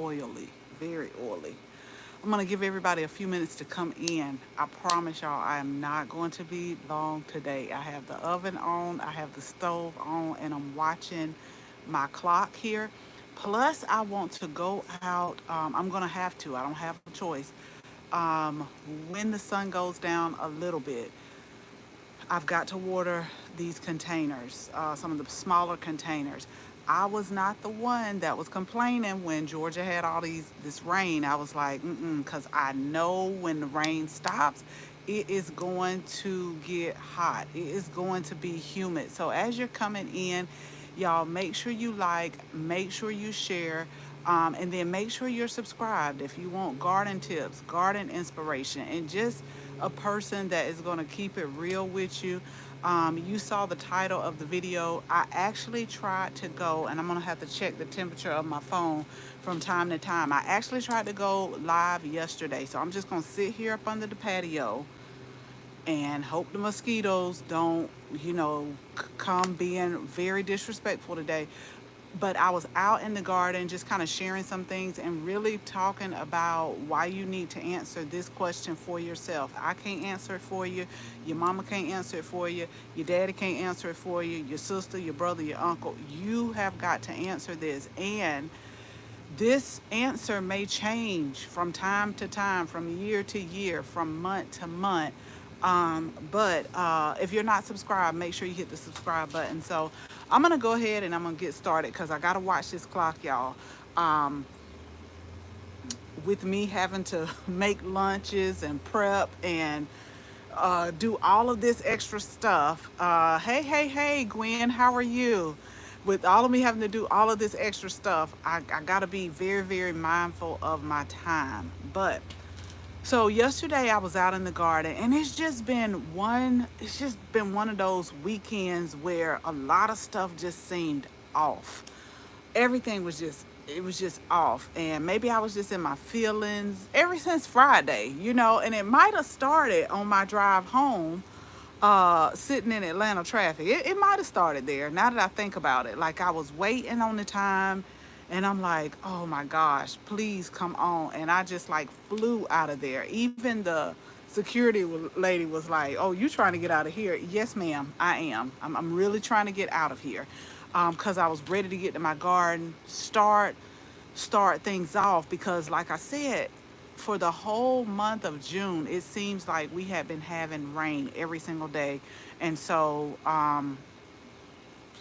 oily, very oily. I'm gonna give everybody a few minutes to come in. I promise y'all I am not going to be long today. I have the oven on, I have the stove on, and I'm watching my clock here. Plus, I want to go out. I'm gonna have to. I don't have a choice. Um, when the sun goes down a little bit, I've got to water these containers, some of the smaller containers. I was not the one that was complaining when Georgia had all this rain. I was like, because I know when the rain stops, it is going to get hot. It is going to be humid. So as you're coming in, y'all make sure you like, make sure you share, and then make sure you're subscribed if you want garden tips, garden inspiration, and just a person that is going to keep it real with you. You saw the title of the video. I actually tried to go, and I'm going to have to check the temperature of my phone from time to time. I actually tried to go live yesterday, so I'm just going to sit here up under the patio and hope the mosquitoes don't, come being very disrespectful today. But I was out in the garden just kind of sharing some things and really talking about why you need to answer this question for yourself. I can't answer it for you. Your mama can't answer it for you. Your daddy can't answer it for you. Your sister, your brother, your uncle. You have got to answer this. And this answer may change from time to time, from year to year, from month to month. But if you're not subscribed, make sure you hit the subscribe button. So I'm going to go ahead and I'm going to get started because I got to watch this clock, y'all. Um, with me having to make lunches and prep and do all of this extra stuff. Hey, Gwen, how are you? With all of me having to do all of this extra stuff, I got to be very, very mindful of my time. But so yesterday I was out in the garden and it's just been one of those weekends where a lot of stuff just seemed off. Everything was just it was just off, and maybe I was just in my feelings ever since Friday, and it might have started on my drive home, sitting in Atlanta traffic. It might have started there. Now that I think about it, like I was waiting on the time, and I'm like, oh my gosh, please come on, and I just like flew out of there. Even the security lady was like, oh, you trying to get out of here? Yes, ma'am, I am. I'm really trying to get out of here, because I was ready to get to my garden, start things off, because like I said, for the whole month of June, it seems like we have been having rain every single day. And so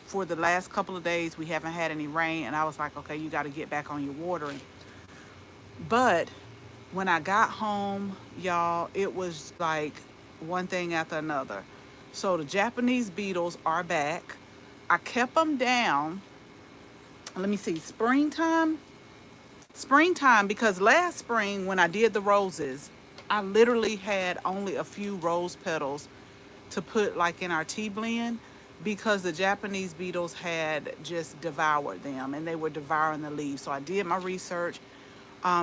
for the last couple of days, we haven't had any rain. And I was like, okay, you got to get back on your watering. But when I got home, y'all, it was like one thing after another. So the Japanese beetles are back. I kept them down. Let me see, springtime, because last spring when I did the roses, I literally had only a few rose petals to put like in our tea blend, because the Japanese beetles had just devoured them and they were devouring the leaves. So I did my research,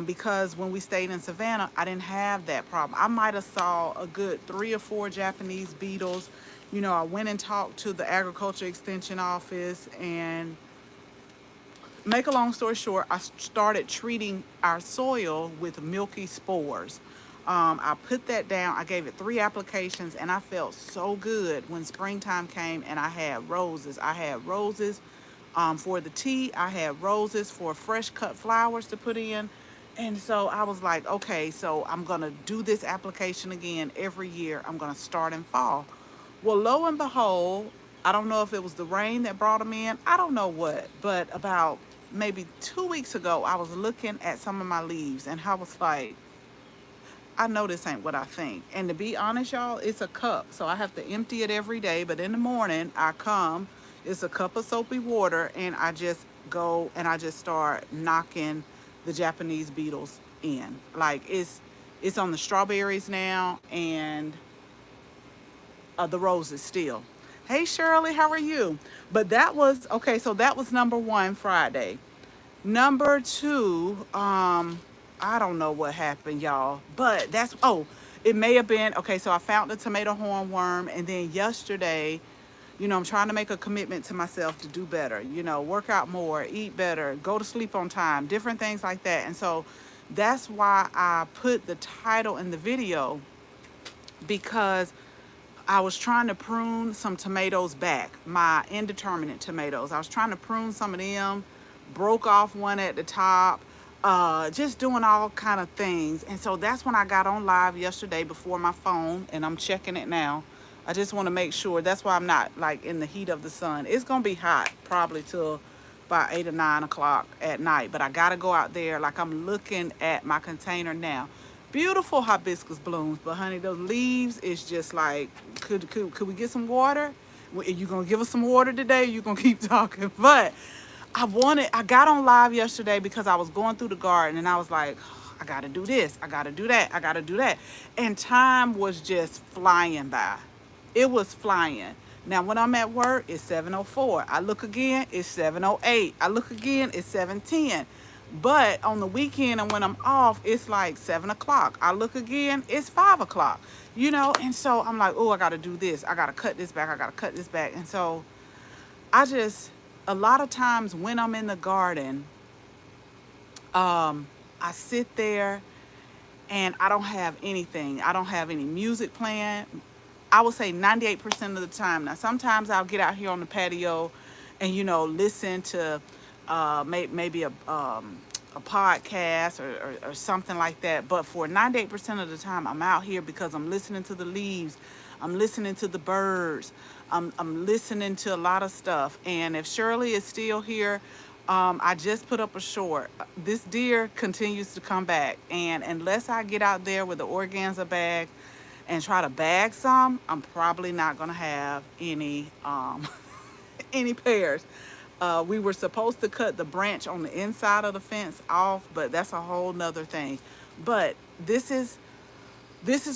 because when we stayed in Savannah, I didn't have that problem. I might have saw a good 3 or 4 Japanese beetles. I went and talked to the agriculture extension office, and make a long story short, I started treating our soil with milky spores. I put that down. I gave it 3 applications, and I felt so good when springtime came and I had roses. I had roses for the tea. I had roses for fresh cut flowers to put in. And so I was like, okay, so I'm going to do this application again every year. I'm going to start in fall. Well, lo and behold, I don't know if it was the rain that brought them in. I don't know what, but about maybe 2 weeks ago, I was looking at some of my leaves and I was like, I know this ain't what I think. And to be honest, y'all, it's a cup. So I have to empty it every day. But in the morning, I come, it's a cup of soapy water, and I just go and I just start knocking the Japanese beetles in. Like it's on the strawberries now, and the roses still. Hey Shirley, how are you? But that was okay, so that was number one Friday. Number two, I don't know what happened, y'all. But it may have been okay, so I found the tomato hornworm, and then yesterday I'm trying to make a commitment to myself to do better, work out more, eat better, go to sleep on time, different things like that. And so that's why I put the title in the video, because I was trying to prune some tomatoes back, my indeterminate tomatoes. I was trying to prune some of them, broke off one at the top, just doing all kind of things. And so that's when I got on live yesterday before my phone, and I'm checking it now. I just want to make sure. That's why I'm not like in the heat of the sun. It's gonna be hot probably till about 8 or 9 o'clock at night. But I gotta go out there. Like, I'm looking at my container now. Beautiful hibiscus blooms, but honey, those leaves is just like, could we get some water? Are you gonna give us some water today? Or you gonna keep talking? But I got on live yesterday because I was going through the garden and I was like, I gotta do this, I gotta do that, I gotta do that. And time was just flying by. It was flying. Now, when I'm at work, it's 7:04. I look again, it's 7:08. I look again, it's 7:10. But on the weekend and when I'm off, it's like 7 o'clock. I look again, it's 5 o'clock. And so I'm like, oh, I gotta do this. I gotta cut this back. I gotta cut this back. And so a lot of times when I'm in the garden, I sit there and I don't have anything. I don't have any music playing. I would say 98% of the time. Now, sometimes I'll get out here on the patio and, listen to maybe a podcast or something like that. But for 98% of the time, I'm out here because I'm listening to the leaves. I'm listening to the birds. I'm listening to a lot of stuff. And if Shirley is still here, I just put up a short. This deer continues to come back. And unless I get out there with the organza bag and try to bag some, I'm probably not going to have any any pears. We were supposed to cut the branch on the inside of the fence off, but that's a whole nother thing. But this is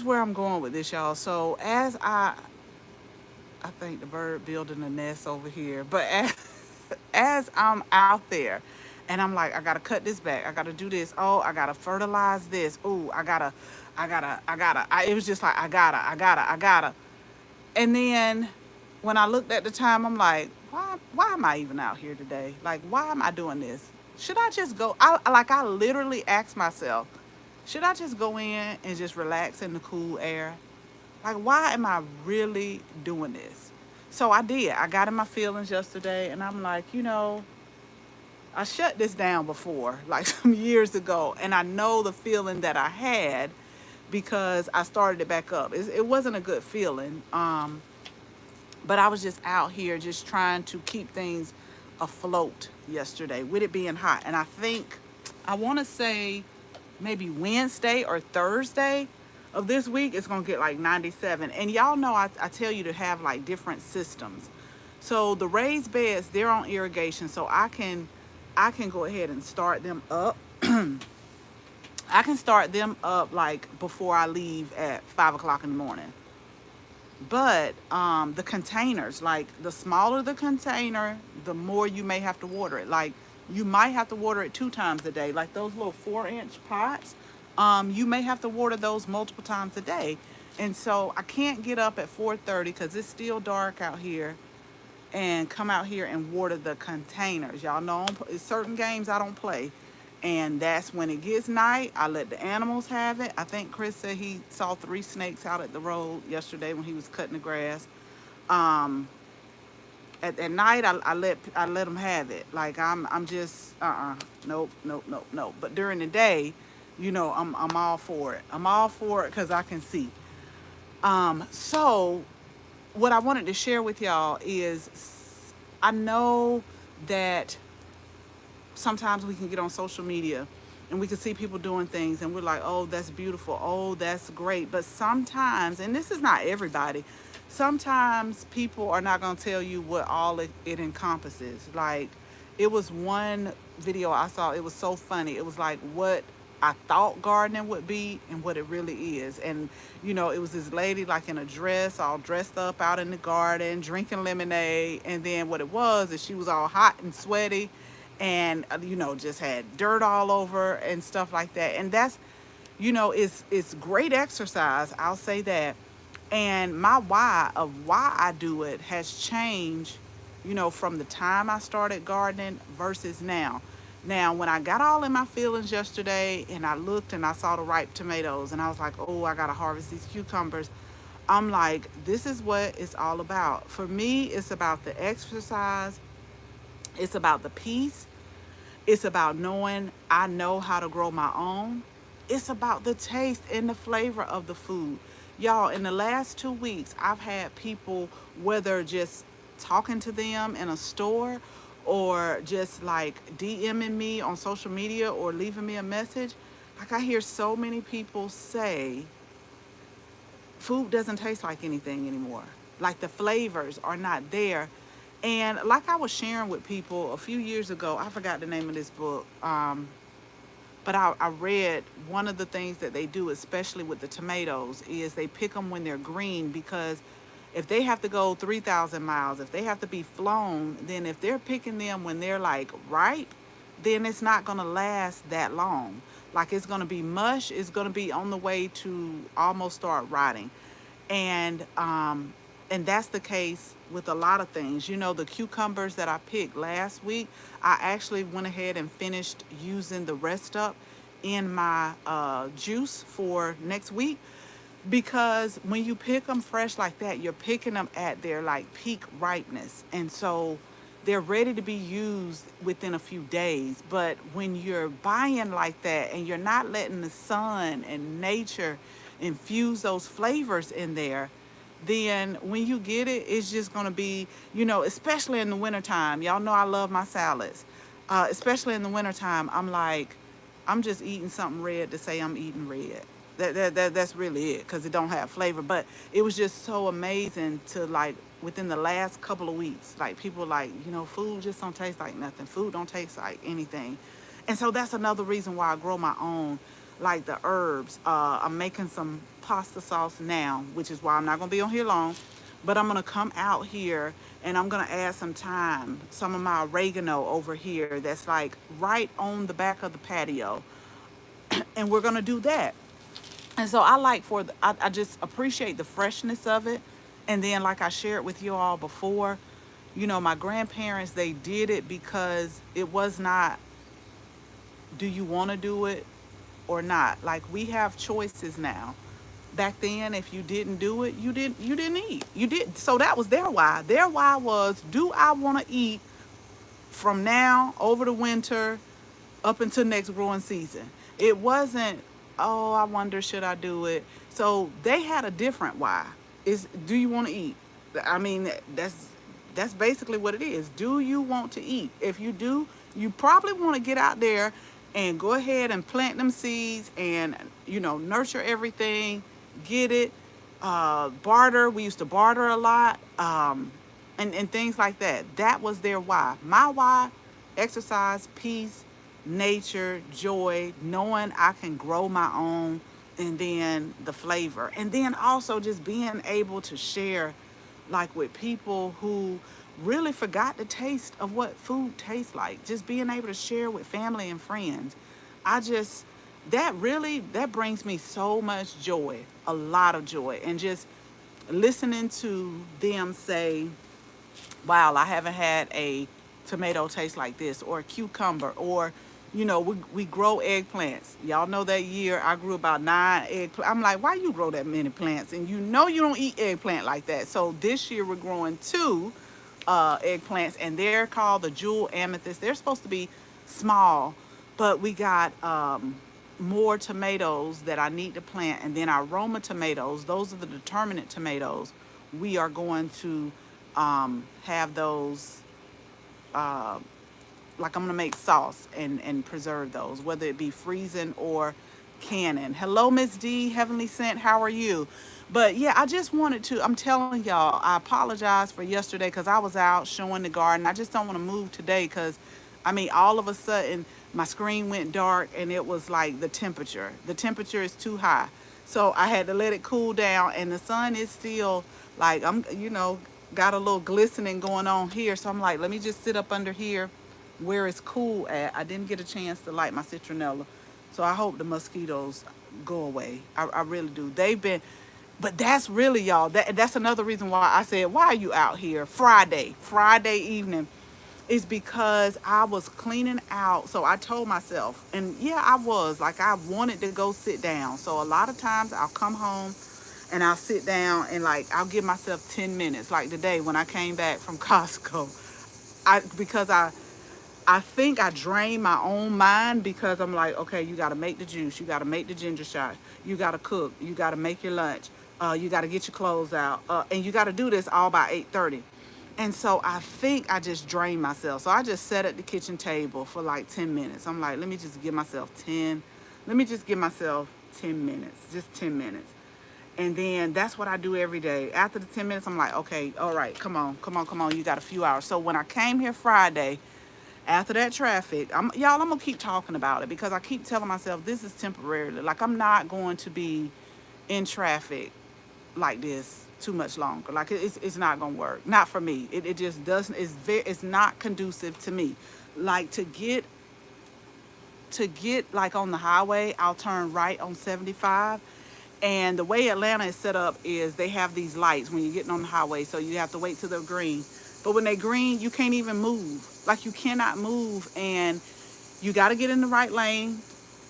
where I'm going with this, y'all. So as I think the bird building a nest over here, but as I'm out there and I'm like, I gotta cut this back, I gotta do this, oh, I gotta fertilize this, oh, it was just like, I gotta. And then when I looked at the time, I'm like, why am I even out here today? Like, why am I doing this? Should I just go? I literally asked myself, should I just go in and just relax in the cool air? Like, why am I really doing this? So I did. I got in my feelings yesterday, and I'm like, I shut this down before, like some years ago, and I know the feeling that I had because I started it back up. It wasn't a good feeling, but I was just out here just trying to keep things afloat yesterday with it being hot. And I want to say maybe Wednesday or Thursday of this week, it's going to get like 97. And y'all know I tell you to have like different systems. So the raised beds, they're on irrigation, so I can go ahead and start them up. I can start them up like before I leave at 5 o'clock in the morning. But the containers, like the smaller the container, the more you may have to water it. Like, you might have to water it 2 times a day. Like those little 4-inch pots, you may have to water those multiple times a day. And so I can't get up at 4:30 because it's still dark out here and come out here and water the containers. Y'all know certain games I don't play. And that's when it gets night, I let the animals have it. I think Chris said he saw 3 snakes out at the road yesterday when he was cutting the grass. At night, I let them have it. Like, I'm just nope. But during the day, I'm all for it. I'm all for it because I can see. So what I wanted to share with y'all is, I know that sometimes we can get on social media and we can see people doing things and we're like, oh, that's beautiful, oh, that's great. But sometimes, and this is not everybody, sometimes people are not going to tell you what all it encompasses. Like, it was one video I saw, it was so funny. It was like what I thought gardening would be and what it really is. And it was this lady like in a dress, all dressed up out in the garden, drinking lemonade. And then what it was is she was all hot and sweaty and just had dirt all over and stuff like that. And that's it's great exercise, I'll say that. And my why of why I do it has changed, from the time I started gardening versus now. Now, when I got all in my feelings yesterday and I looked and I saw the ripe tomatoes and I was like, oh, I got to harvest these cucumbers. I'm like, this is what it's all about. For me, it's about the exercise, it's about the peace, it's about knowing I know how to grow my own. It's about the taste and the flavor of the food. Y'all, in the last 2 weeks, I've had people, whether just talking to them in a store or just like DMing me on social media or leaving me a message. Like, I hear so many people say food doesn't taste like anything anymore. Like, the flavors are not there. And like I was sharing with people a few years ago, I forgot the name of this book. But I read one of the things that they do, especially with the tomatoes, is they pick them when they're green because if they have to go 3,000 miles, if they have to be flown, then if they're picking them when they're like ripe, then it's not going to last that long. Like, it's going to be mush, it's going to be on the way to almost start rotting. And and that's the case with a lot of things. The cucumbers that I picked last week, I actually went ahead and finished using the rest up in my juice for next week, because when you pick them fresh like that, you're picking them at their like peak ripeness, and so they're ready to be used within a few days. But when you're buying like that and you're not letting the sun and nature infuse those flavors in there, then when you get it, it's just going to be, especially in the wintertime. Y'all know I love my salads. Especially in the wintertime, I'm like, I'm just eating something red to say I'm eating red. That's really it, because it don't have flavor. But it was just so amazing to, like, within the last couple of weeks, like, people like, food just don't taste like nothing. Food don't taste like anything. And so that's another reason why I grow my own, like the herbs. I'm making some pasta sauce now, which is why I'm not gonna be on here long. But I'm gonna come out here and I'm gonna add some thyme, some of my oregano over here that's like right on the back of the patio, and we're gonna do that. And so I like I just appreciate the freshness of it. And then, like I shared with you all before, my grandparents, they did it because it was not, do you want to do it or not? Like, we have choices now. Back then, if you didn't do it, you didn't eat. You did. So that was their why. Their why was, do I want to eat from now over the winter up until next growing season? It wasn't, oh, I wonder, should I do it? So they had a different why. Is, do you want to eat? I mean, that's basically what it is. Do you want to eat? If you do, you probably want to get out there and go ahead and plant them seeds and, nurture everything, get it, barter. We used to barter a lot, and things like that. That was their why. My why: exercise, peace, nature, joy, knowing I can grow my own, and then the flavor. And then also just being able to share, like, with people who really forgot the taste of what food tastes like. Just being able to share with family and friends. I just, that brings me so much joy, a lot of joy. And just listening to them say, wow, I haven't had a tomato taste like this, or a cucumber, or, we grow eggplants. Y'all know that year I grew about 9 eggplants. I'm like, why you grow that many plants? And you don't eat eggplant like that. So this year we're growing 2 eggplants, and they're called the jewel amethyst. They're supposed to be small, but we got more tomatoes that I need to plant. And then our Roma tomatoes, those are the determinate tomatoes. We are going to have those, like, I'm gonna make sauce and preserve those, whether it be freezing or canning. Hello, Miss D, Heavenly Sent, how are you? But yeah, I just wanted to, I'm telling y'all, I apologize for yesterday because I was out showing the garden. I just don't want to move today because, I mean, all of a sudden my screen went dark and it was like the temperature. The temperature is too high. So I had to let it cool down, and the sun is still like, I'm, got a little glistening going on here. So I'm like, let me just sit up under here where it's cool at. I didn't get a chance to light my citronella. So I hope the mosquitoes go away. I really do. They've been, But that's really, y'all, that's another reason why I said, why are you out here Friday evening? Is because I was cleaning out. So I told myself, and yeah, I was like, I wanted to go sit down. So a lot of times I'll come home and I'll sit down and like I'll give myself 10 minutes. Like today when I came back from Costco, I think I drain my own mind because I'm like, okay, you got to make the juice, you got to make the ginger shot, you got to cook, you got to make your lunch, you got to get your clothes out, and you got to do this all by 8:30. And so I think I just drained myself. So I just sat at the kitchen table for like 10 minutes. I'm like, let me just give myself 10. Let me just give myself 10 minutes, just 10 minutes. And then that's what I do every day. After the 10 minutes, I'm like, okay, all right, come on, come on, come on. You got a few hours. So when I came here Friday, after that traffic, y'all, I'm gonna keep talking about it because I keep telling myself this is temporarily. Like I'm not going to be in traffic like this too much longer. Like it's not gonna work. Not for me. It just doesn't. It's not conducive to me. Like to get like on the highway, I'll turn right on 75. And the way Atlanta is set up is they have these lights when you're getting on the highway, so you have to wait till they're green. But when they're green, you can't even move. Like you cannot move, and you got to get in the right lane.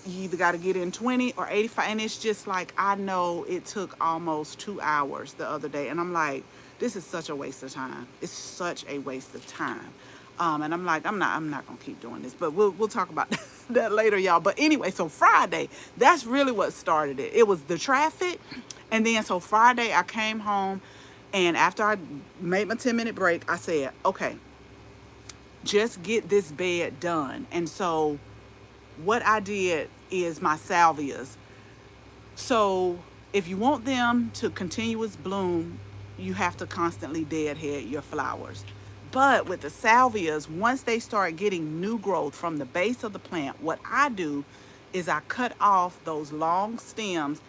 You either got to get in 20 or 85, and it's just like I know it took almost 2 hours the other day, and I'm like, this is such a waste of time. It's such a waste of time. And I'm like, I'm not gonna keep doing this, but we'll talk about that later, y'all. But anyway, so Friday, that's really what started it. It was the traffic, and then so Friday I came home, and after I made my 10-minute break, I said, okay, just get this bed done. And so what I did is my salvias. So if you want them to continuous bloom, you have to constantly deadhead your flowers. But with the salvias, once they start getting new growth from the base of the plant, what I do is I cut off those long stems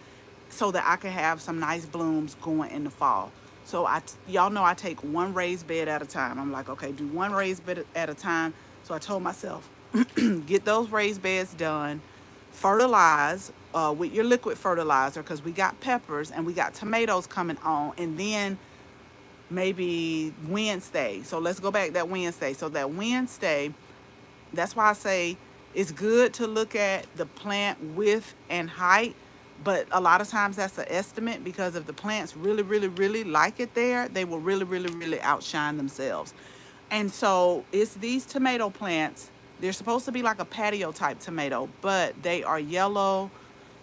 so that I can have some nice blooms going in the fall. So y'all know I take one raised bed at a time. I'm like, okay, do one raised bed at a time. So I told myself, get those raised beds done, fertilize with your liquid fertilizer because we got peppers and we got tomatoes coming on, and then maybe Wednesday. So let's go back that Wednesday. So that Wednesday, that's why I say it's good to look at the plant width and height, but a lot of times that's an estimate because if the plants really, really, really like it there, they will really, really, really outshine themselves. And so it's these tomato plants. They're supposed to be like a patio type tomato, but they are yellow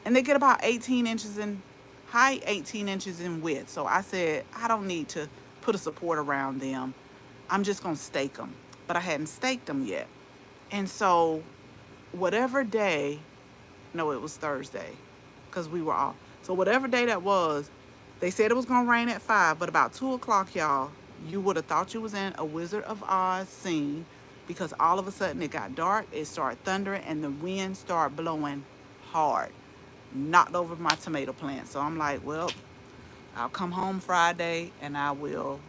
and they get about 18 inches in height, 18 inches in width. So I said, I don't need to put a support around them. I'm just going to stake them. But I hadn't staked them yet. And so whatever day, no, it was Thursday because we were off. So whatever day that was, they said it was going to rain at 5, but about 2 o'clock, y'all, you would have thought you was in a Wizard of Oz scene because all of a sudden it got dark, it started thundering, and the wind started blowing hard. Knocked over my tomato plant. So I'm like, well, I'll come home Friday and I will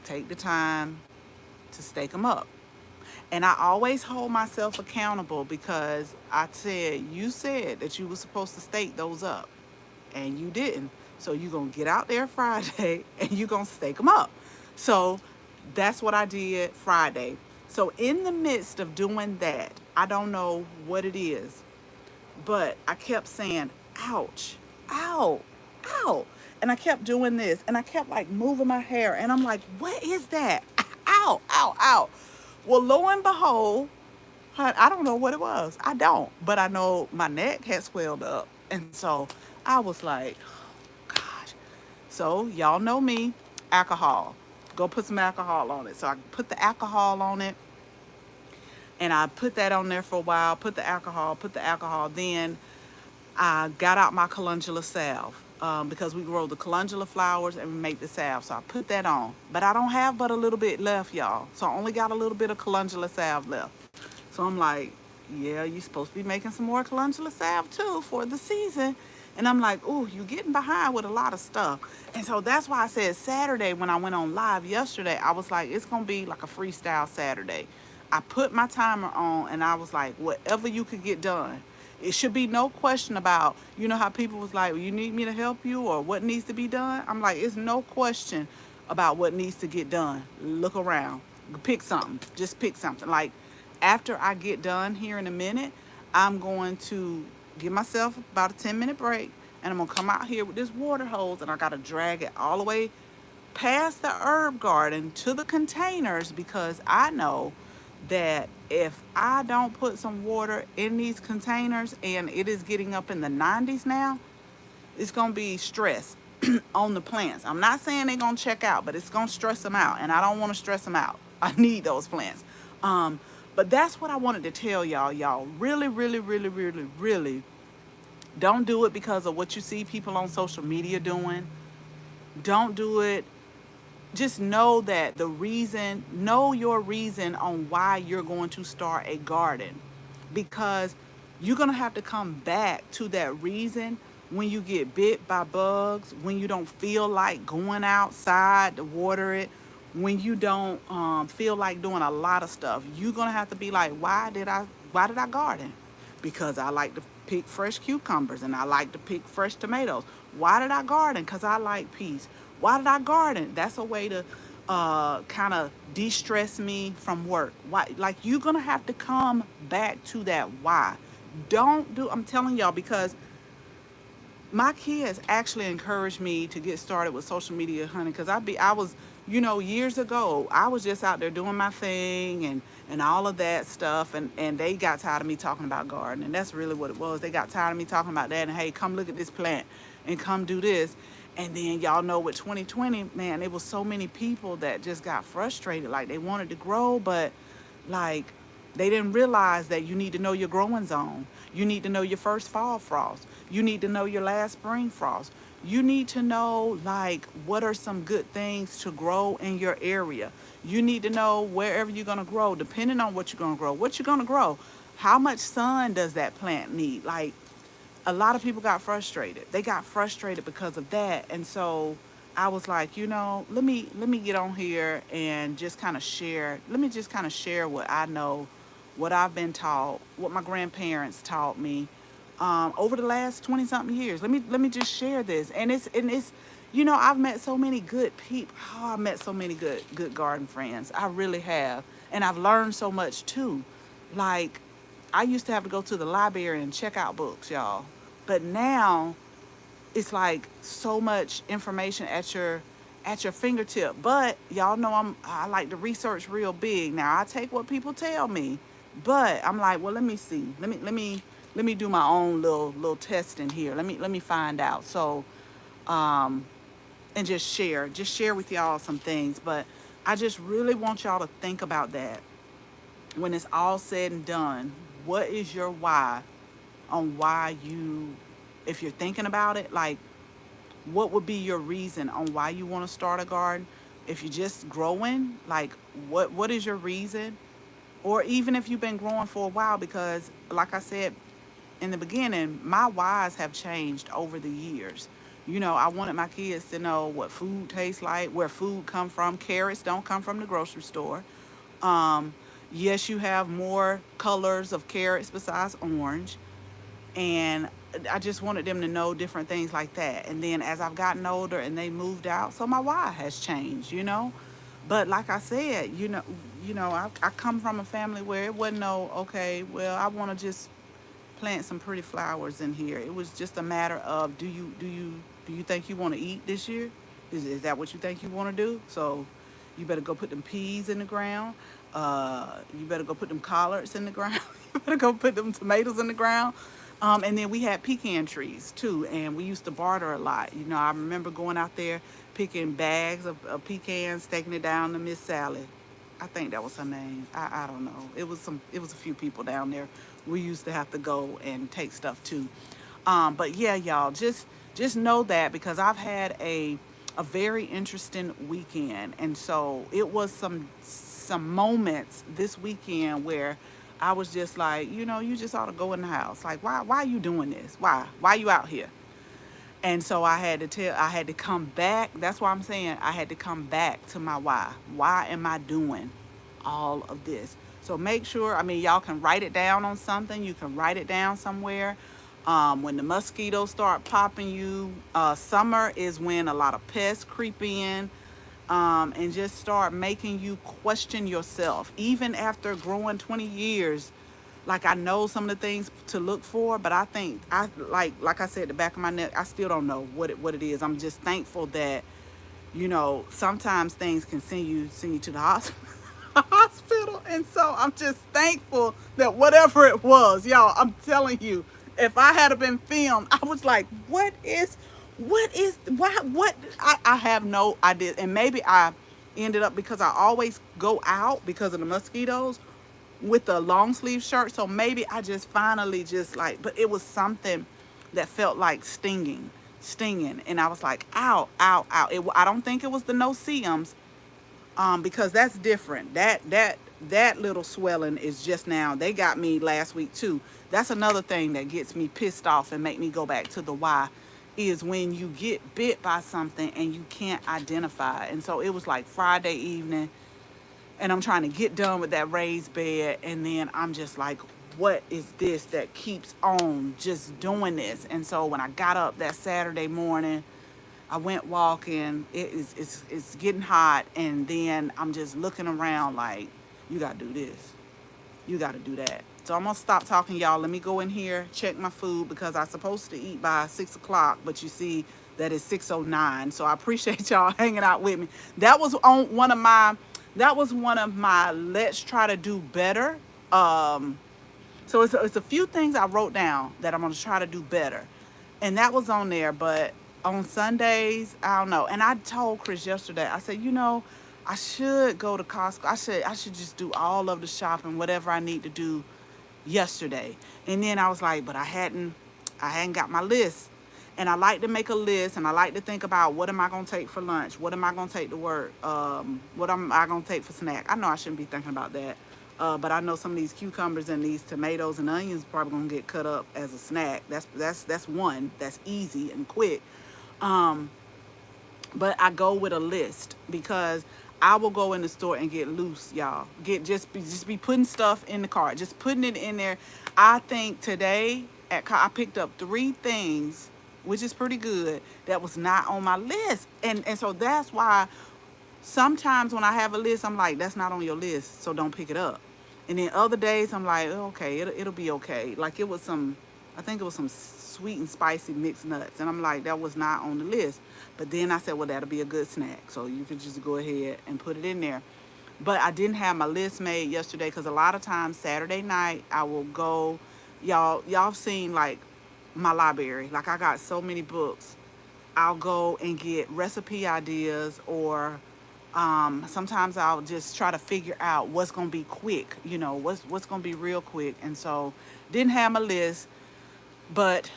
take the time to stake them up. And I always hold myself accountable because I said, you said that you were supposed to stake those up and you didn't. So you're going to get out there Friday and you're going to stake them up. So that's what I did Friday. So in the midst of doing that, I don't know what it is, but I kept saying, ouch, ow, ow. And I kept doing this and I kept like moving my hair. And I'm like, what is that? Ow, ow, ow. Well, lo and behold, I don't know what it was. I don't. But I know my neck had swelled up. And so I was like, gosh. So y'all know me, alcohol. Go put some alcohol on it. So I put the alcohol on it. And I put that on there for a while, put the alcohol. Then I got out my calendula salve because we grow the calendula flowers and we make the salve. So I put that on. But I don't have but a little bit left, y'all. So I only got a little bit of calendula salve left. So I'm like, yeah, you're supposed to be making some more calendula salve too for the season. And I'm like, ooh, you're getting behind with a lot of stuff. And so that's why I said Saturday when I went on live yesterday, I was like, it's going to be like a freestyle Saturday. I put my timer on and I was like, whatever you could get done. It should be no question about, you know how people was like, well, you need me to help you or what needs to be done? I'm like, it's no question about what needs to get done. Look around. Pick something. Just pick something. Like after I get done here in a minute, I'm going to give myself about a 10-minute break and I'm gonna come out here with this water hose and I gotta drag it all the way past the herb garden to the containers because I know that if I don't put some water in these containers and it is getting up in the 90s now, it's going to be stress on the plants. I'm not saying they're going to check out, but it's going to stress them out. And I don't want to stress them out. I need those plants. Um, but that's what I wanted to tell y'all. Y'all really, really, really, really, really don't do it because of what you see people on social media doing. Don't do it, just know that know your reason on why you're going to start a garden because you're going to have to come back to that reason when you get bit by bugs, when you don't feel like going outside to water it, when you don't feel like doing a lot of stuff. You're going to have to be like, why did I garden? Because I like to pick fresh cucumbers and I like to pick fresh tomatoes. Why did I garden? Because I like peace. Why did I garden? That's a way to kind of de-stress me from work. Why? Like you're gonna have to come back to that why. Don't do. I'm telling y'all because my kids actually encouraged me to get started with social media, honey, because I was, years ago, I was just out there doing my thing and all of that stuff, and they got tired of me talking about gardening. That's really what it was. They got tired of me talking about that, and hey, come look at this plant, and come do this. And then y'all know with 2020, man, it was so many people that just got frustrated, like they wanted to grow, but like they didn't realize that you need to know your growing zone. You need to know your first fall frost. You need to know your last spring frost. You need to know like what are some good things to grow in your area. You need to know wherever you're gonna grow, depending on what you're gonna grow. What you're gonna grow. How much sun does that plant need? Like a lot of people got frustrated. They got frustrated because of that. And so I was like, let me get on here and just kind of share. Let me just kind of share what I know, what I've been taught, what my grandparents taught me over the last 20 something years. Let me just share this. And it's I've met so many good people. Oh, I've met so many good garden friends. I really have. And I've learned so much too. Like I used to have to go to the library and check out books, y'all. But now it's like so much information at your fingertip. But y'all know I like to research real big. Now I take what people tell me, but I'm like, well, let me see. Let me do my own little testing here. Let me find out. So and just share with y'all some things. But I just really want y'all to think about that when it's all said and done. What is your why on why you, if you're thinking about it, like what would be your reason on why you want to start a garden? If you're just growing, like what is your reason? Or even if you've been growing for a while, because like I said in the beginning, my whys have changed over the years. I wanted my kids to know what food tastes like, where food come from. Carrots don't come from the grocery store. Um, yes, you have more colors of carrots besides orange. And I just wanted them to know different things like that. And then as I've gotten older and they moved out, so my why has changed. But like I said, I come from a family where it wasn't no, okay, well, I want to just plant some pretty flowers in here. It was just a matter of do you think you want to eat this year? Is that what you think you want to do? So you better go put them peas in the ground. You better go put them collards in the ground. You better go put them tomatoes in the ground. And then we had pecan trees too, and we used to barter a lot. I remember going out there picking bags of pecans, taking it down to Miss Sally. I think that was her name. I don't know. It was a few people down there. We used to have to go and take stuff too. But yeah, y'all, just know that because I've had a very interesting weekend, and so it was some moments this weekend where I was just like, you just ought to go in the house. Like, why are you doing this? Why are you out here? And so I had to come back. That's why I'm saying I had to come back to my why. Why am I doing all of this? So make sure, I mean, y'all can write it down on something. You can write it down somewhere. When the mosquitoes start popping you, summer is when a lot of pests creep in, and just start making you question yourself. Even after growing 20 years, like I know some of the things to look for, but I think I like I said, the back of my neck, I still don't know what it is. I'm just thankful that, sometimes things can send you to the hospital. Hospital. And so I'm just thankful that whatever it was, y'all, I'm telling you, if I had been filmed, I was like, what I have no idea. And maybe I ended up, because I always go out because of the mosquitoes, with a long sleeve shirt. So maybe I just finally just like, but it was something that felt like stinging. And I was like, ow, ow, ow. I don't think it was the no-see-ums, because that's different. That little swelling is just now. They got me last week too. That's another thing that gets me pissed off and make me go back to the why, is when you get bit by something and you can't identify. And so it was like Friday evening, and I'm trying to get done with that raised bed, and then I'm just like, what is this that keeps on just doing this? And so when I got up that Saturday morning, I went walking. It's getting hot, and then I'm just looking around like, you gotta do this, you gotta do that. So I'm gonna stop talking, y'all. Let me go in here, check my food, because I'm supposed to eat by 6 o'clock, but you see that it's 6:09. So I appreciate y'all hanging out with me. That was on one of my let's try to do better. So it's a few things I wrote down that I'm gonna try to do better, and that was on there. But on Sundays, I don't know. And I told Chris yesterday, I said, I should go to Costco. I should just do all of the shopping, whatever I need to do yesterday. And then I was like, but I hadn't got my list. And I like to make a list, and I like to think about, what am I gonna take for lunch? What am I gonna take to work? What am I gonna take for snack? I know I shouldn't be thinking about that. But I know some of these cucumbers and these tomatoes and onions probably gonna get cut up as a snack. That's one that's easy and quick. But I go with a list, because I will go in the store and get loose, y'all. Just be putting stuff in the cart, just putting it in there. I think today I picked up 3 things, which is pretty good, that was not on my list. And so that's why sometimes when I have a list, I'm like, that's not on your list, so don't pick it up. And then other days I'm like, oh, okay, it'll be okay. Like I think it was some sweet and spicy mixed nuts, and I'm like, that was not on the list. But then I said, well, that'll be a good snack, so you could just go ahead and put it in there. But I didn't have my list made yesterday, because a lot of times Saturday night I will go, y'all have seen like my library, like I got so many books. I'll go and get recipe ideas, or sometimes I'll just try to figure out what's gonna be quick, what's gonna be real quick. And so didn't have my list, but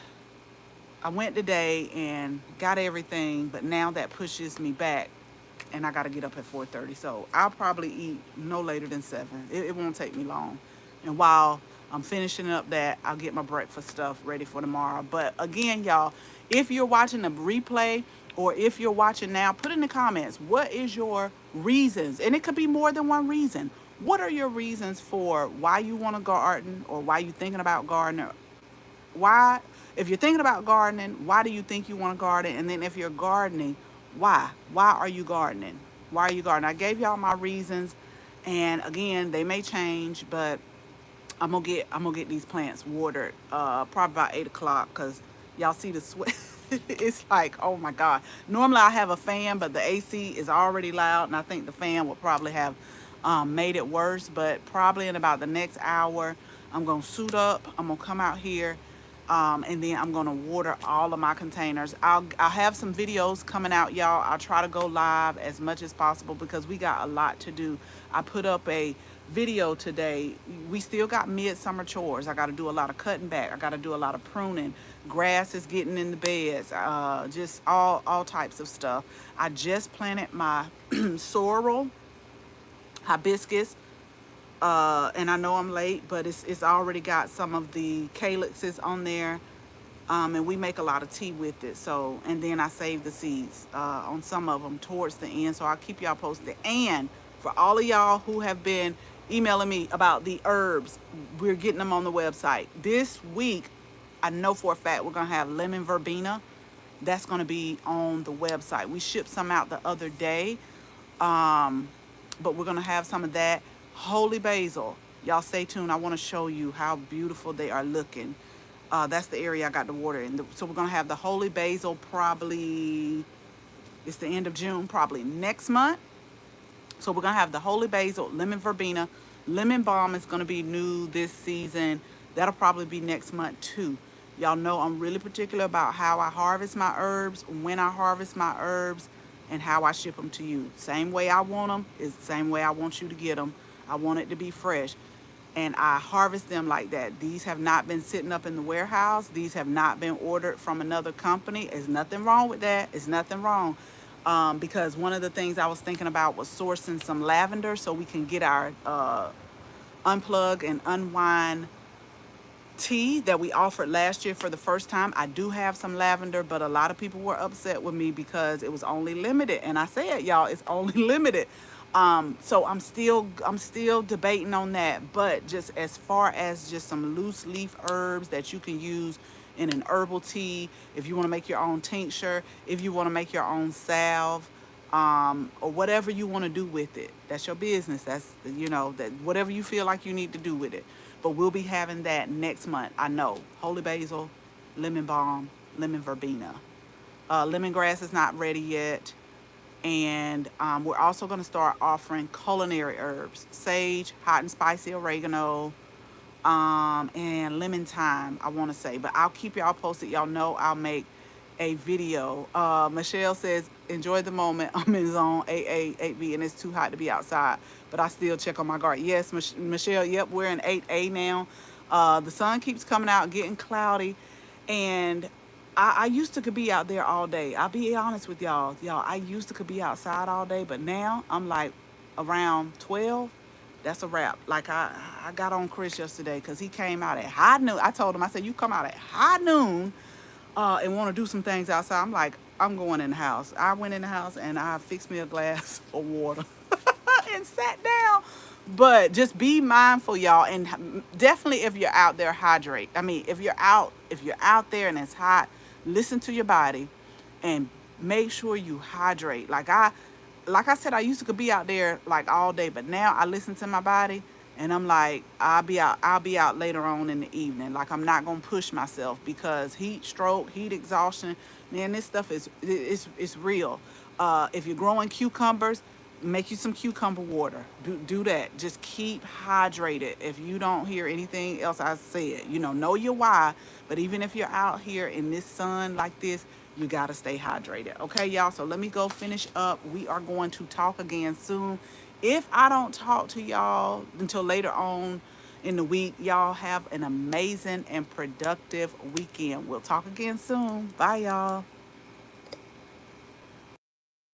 I went today and got everything. But now that pushes me back, and I got to get up at 4:30. So I'll probably eat no later than 7. It won't take me long. And while I'm finishing up that, I'll get my breakfast stuff ready for tomorrow. But again, y'all, if you're watching a replay, or if you're watching now, put in the comments, what is your reasons? And it could be more than one reason. What are your reasons for why you want to garden, or why you thinking about gardening? Why, if you're thinking about gardening, why do you think you want to garden? And then if you're gardening, why are you gardening? Why are you gardening? I gave y'all my reasons, and again, they may change, but I'm gonna get these plants watered probably about 8 o'clock, because y'all see the sweat. It's like, oh my God. Normally I have a fan, but the AC is already loud, and I think the fan will probably have made it worse. But probably in about the next hour, I'm gonna suit up, I'm gonna come out here, and then I'm gonna water all of my containers. I'll have some videos coming out, y'all. I'll try to go live as much as possible, because we got a lot to do. I put up a video today. We still got midsummer chores. I got to do a lot of cutting back. I got to do a lot of pruning. Grass is getting in the beds. Just all types of stuff. I just planted my sorrel, hibiscus, and I know I'm late, but it's already got some of the calyxes on there, and we make a lot of tea with it. So, and then I save the seeds on some of them towards the end, so I'll keep y'all posted. And for all of y'all who have been emailing me about the herbs. We're getting them on the website. This week, I know for a fact we're going to have lemon verbena. That's going to be on the website. We shipped some out the other day, but we're going to have some of that. Holy basil. Y'all stay tuned. I want to show you how beautiful they are looking. That's the area I got the water in. So we're going to have the holy basil probably, it's the end of June, probably next month. So we're going to have the holy basil, lemon verbena. Lemon balm is going to be new this season. That'll probably be next month too. Y'all know I'm really particular about how I harvest my herbs, when I harvest my herbs, and how I ship them to you. Same way I want them is the same way I want you to get them. I want it to be fresh. And I harvest them like that. These have not been sitting up in the warehouse. These have not been ordered from another company. There's nothing wrong with that. It's nothing wrong. Because one of the things I was thinking about was sourcing some lavender so we can get our unplug and unwind tea that we offered last year for the first time. I do have some lavender, but a lot of people were upset with me because it was only limited. And I said, y'all, it's only limited. So I'm still debating on that. But just as far as just some loose leaf herbs that you can use in an herbal tea, if you want to make your own tincture, if you want to make your own salve, or whatever you want to do with it, that's your business. That's, you know, that whatever you feel like you need to do with it. But we'll be having that next month. I know. Holy basil, lemon balm, lemon verbena. Lemongrass is not ready yet. And we're also going to start offering culinary herbs. Sage, hot and spicy oregano, and lemon thyme, I want to say. But I'll keep y'all posted. Y'all know I'll make a video. Michelle says, enjoy the moment. I'm in zone 8A, 8B, and it's too hot to be outside. But I still check on my garden. Yes, Michelle, yep, we're in 8A now. The sun keeps coming out, getting cloudy. And I used to could be out there all day. I'll be honest with y'all. I used to could be outside all day. But now I'm like around 12. That's a wrap. Like I got on Chris yesterday because he came out at high noon. I told him, I said, you come out at high noon and want to do some things outside. I'm like, I'm going in the house. I went in the house and I fixed me a glass of water and sat down. But just be mindful, y'all, and definitely if you're out there, hydrate. I mean, if you're out there and it's hot, listen to your body and make sure you hydrate. Like I said, I used to could be out there like all day, but now I listen to my body and I'm like, I'll be out later on in the evening. Like, I'm not gonna push myself because heat stroke, heat exhaustion, man, this stuff is real. If you're growing cucumbers, make you some cucumber water. Do that. Just keep hydrated. If you don't hear anything else I said, know your why. But even if you're out here in this sun like this, you got to stay hydrated. Okay, y'all? So let me go finish up. We are going to talk again soon. If I don't talk to y'all until later on in the week, y'all have an amazing and productive weekend. We'll talk again soon. Bye, y'all.